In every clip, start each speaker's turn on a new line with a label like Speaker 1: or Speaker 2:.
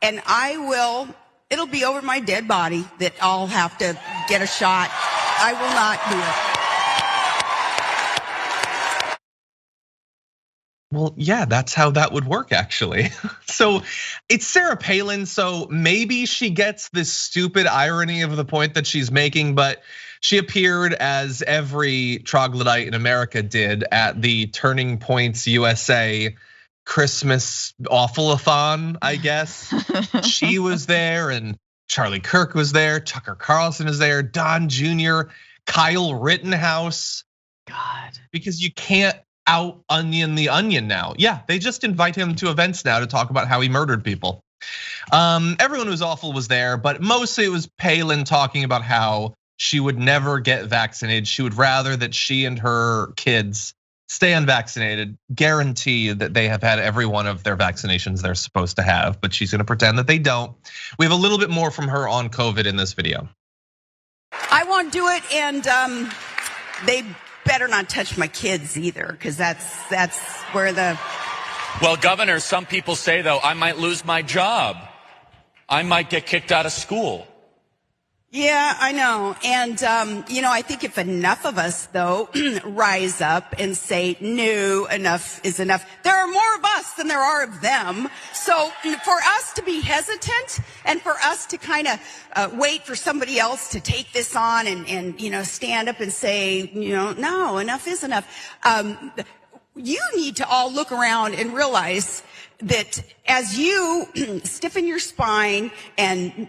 Speaker 1: and it'll be over my dead body that I'll have to get a shot. I will not do it.
Speaker 2: Well, yeah, that's how that would work, actually. So it's Sarah Palin, so maybe she gets this stupid irony of the point that she's making, but she appeared, as every troglodyte in America did, at the Turning Points USA Christmas awful-a-thon, I guess. She was there, and Charlie Kirk was there, Tucker Carlson is there, Don Jr., Kyle Rittenhouse.
Speaker 3: God.
Speaker 2: Because you can't out-onion the onion now. Yeah, they just invite him to events now to talk about how he murdered people. Everyone who's awful was there, but mostly it was Palin talking about how she would never get vaccinated. She would rather that she and her kids stay unvaccinated, guarantee that they have had every one of their vaccinations they're supposed to have, but she's gonna pretend that they don't. We have a little bit more from her on COVID in this video.
Speaker 1: I won't do it, and they better not touch my kids either, because that's where the...
Speaker 4: Well, Governor, some people say, though, I might lose my job. I might get kicked out of school.
Speaker 1: Yeah, I know. And, I think if enough of us, though, rise up and say, no, enough is enough. There are more of us than there are of them. So for us to be hesitant and for us to kind of wait for somebody else to take this on and stand up and say, no, enough is enough. You need to all look around and realize that as you stiffen your spine and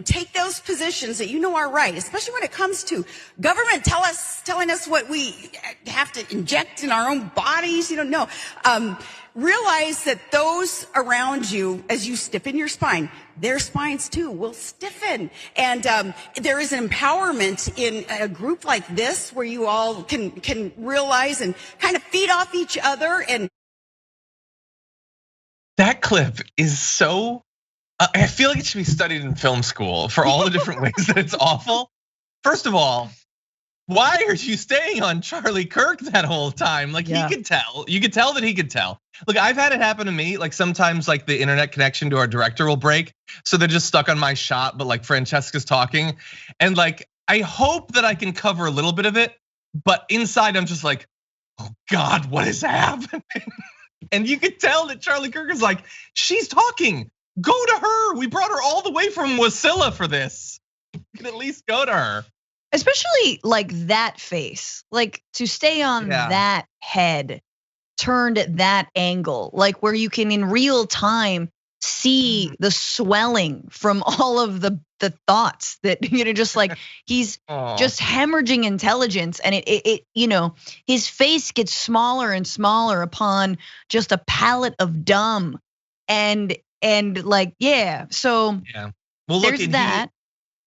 Speaker 1: take those positions that are right, especially when it comes to government telling us what we have to inject in our own bodies, realize that those around you, as you stiffen your spine, their spines too will stiffen. And there is an empowerment in a group like this where you all can realize and kind of feed off each other. And
Speaker 2: that clip is so, I feel like it should be studied in film school for all the different ways that it's awful. First of all, why are you staying on Charlie Kirk that whole time? Like, he could tell, you could tell that he could tell. Look, I've had it happen to me. Like sometimes like the internet connection to our director will break. So they're just stuck on my shot, but like Francesca's talking. And like, I hope that I can cover a little bit of it, but inside I'm just like, oh God, what is happening? And you could tell that Charlie Kirk is like, she's talking, go to her. We brought her all the way from Wasilla for this. You can at least go to her.
Speaker 3: Especially like that face, like to stay on that head, turned at that angle, like where you can in real time see the swelling from all of the thoughts that, just like he's just hemorrhaging intelligence, and his face gets smaller and smaller upon just a palette of dumb and like, so
Speaker 2: well, look,
Speaker 3: there's that.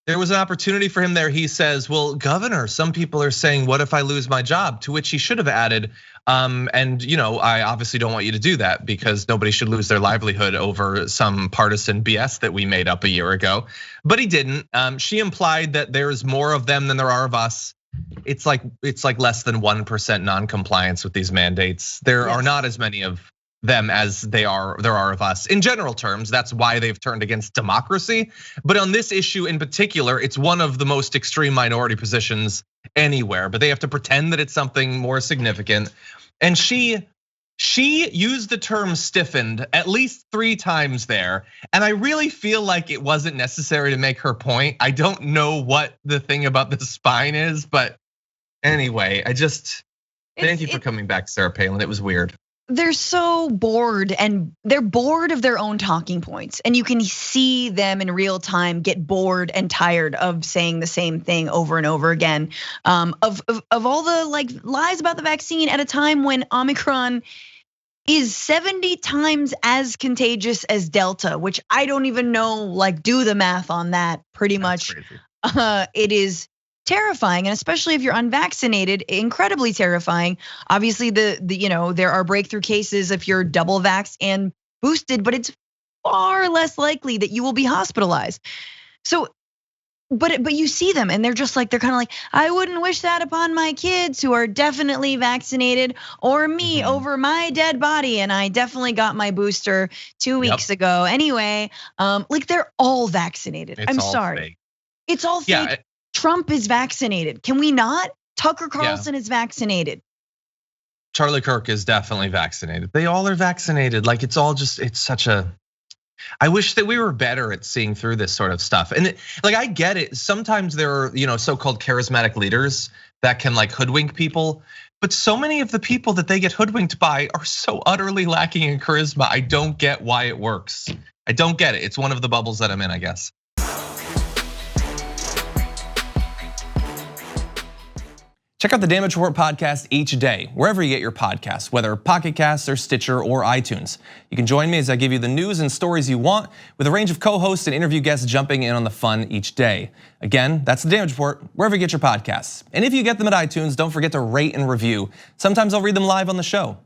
Speaker 2: There was an opportunity for him there. He says, well, Governor, some people are saying, what if I lose my job? To which he should have added, I obviously don't want you to do that because nobody should lose their livelihood over some partisan BS that we made up a year ago. But he didn't. She implied that there's more of them than there are of us. It's like less than 1% non-compliance with these mandates. There are not as many of them as there are of us. In general terms, that's why they've turned against democracy. But on this issue in particular, it's one of the most extreme minority positions anywhere. But they have to pretend that it's something more significant. And she used the term stiffened at least 3 times there. And I really feel like it wasn't necessary to make her point. I don't know what the thing about the spine is, but anyway, thank you for coming back, Sarah Palin. It was weird.
Speaker 3: They're so bored, and they're bored of their own talking points, and you can see them in real time get bored and tired of saying the same thing over and over again. Of all the like lies about the vaccine at a time when Omicron is 70 times as contagious as Delta, which I don't even know, like do the math on that. Pretty much, it is terrifying, and especially if you're unvaccinated, incredibly terrifying. Obviously, there are breakthrough cases if you're double vaxxed and boosted, but it's far less likely that you will be hospitalized. So But you see them and they're just like, they're kind of like, I wouldn't wish that upon my kids who are definitely vaccinated, or me over my dead body. And I definitely got my booster 2 weeks ago. Anyway, like they're all vaccinated. I'm sorry.
Speaker 2: Fake.
Speaker 3: It's all fake. Yeah. Trump is vaccinated. Can we not? Tucker Carlson is vaccinated.
Speaker 2: Charlie Kirk is definitely vaccinated. They all are vaccinated. Like it's all just, it's such a, I wish that we were better at seeing through this sort of stuff. And like, I get it. Sometimes there are, so-called charismatic leaders that can like hoodwink people. But so many of the people that they get hoodwinked by are so utterly lacking in charisma. I don't get why it works. I don't get it. It's one of the bubbles that I'm in, I guess.
Speaker 5: Check out the Damage Report podcast each day, wherever you get your podcasts, whether Pocket Casts or Stitcher or iTunes. You can join me as I give you the news and stories you want, with a range of co-hosts and interview guests jumping in on the fun each day. Again, that's the Damage Report, wherever you get your podcasts. And if you get them at iTunes, don't forget to rate and review. Sometimes I'll read them live on the show.